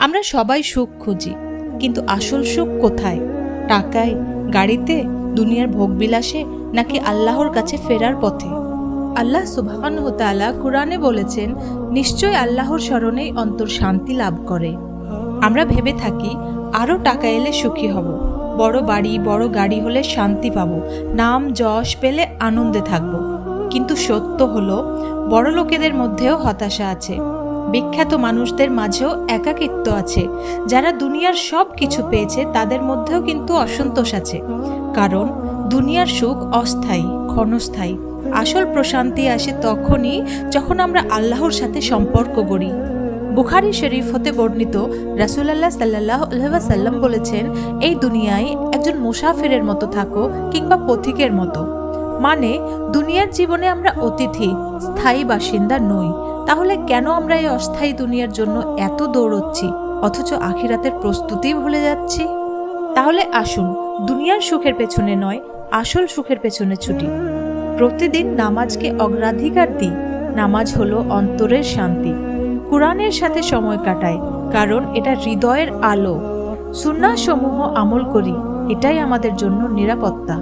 আমরা সবাই সুখ খুঁজি, কিন্তু আসল সুখ কোথায়? টাকায়, গাড়িতে, দুনিয়ার ভোগবিলাসে, নাকি আল্লাহর কাছে ফেরার পথে? আল্লাহ সুবহানাহু ওয়া তাআলা কুরআনে বলেছেন, নিশ্চয় আল্লাহর স্মরণেই অন্তর শান্তি লাভ করে। আমরা ভেবে থাকি আরও টাকা এলে সুখী হব, বড় বাড়ি বড় গাড়ি হলে শান্তি পাবো, নাম যশ পেলে আনন্দে থাকব। কিন্তু সত্য হলো, বড় লোকেদের মধ্যেও হতাশা আছে, বিখ্যাত মানুষদের মাঝেও একাকিত্ব আছে। যারা দুনিয়ার সব কিছু পেয়েছে তাদের মধ্যেও কিন্তু অসন্তোষ আছে, কারণ দুনিয়ার সুখ অস্থায়ী, ক্ষণস্থায়ী। আসল প্রশান্তি আসে তখনই যখন আমরা আল্লাহর সাথে সম্পর্ক গড়ি। বুখারী শরীফ হতে বর্ণিত, রাসূলুল্লাহ সাল্লাল্লাহু আলাইহি ওয়াসাল্লাম বলেছেন, এই দুনিয়ায় একজন মুসাফিরের মতো থাকো কিংবা পথিকের মতো। মানে, দুনিয়ার জীবনে আমরা অতিথি, স্থায়ী বাসিন্দা নই। তাহলে কেন আমরা এই অস্থায়ী দুনিয়ার জন্য এত দৌড়চ্ছি, অথচ আখিরাতের প্রস্তুতিই ভুলে যাচ্ছি? তাহলে আসুন, দুনিয়ার সুখের পেছনে নয়, আসল সুখের পেছনে ছুটি। প্রতিদিন নামাজকে অগ্রাধিকার দিই। নামাজ হলো অন্তরের শান্তি। কুরআনের সাথে সময় কাটাই, কারণ এটা হৃদয়ের আলো। সুন্নাহ সমূহ আমল করি, এটাই আমাদের জন্য নিরাপত্তা।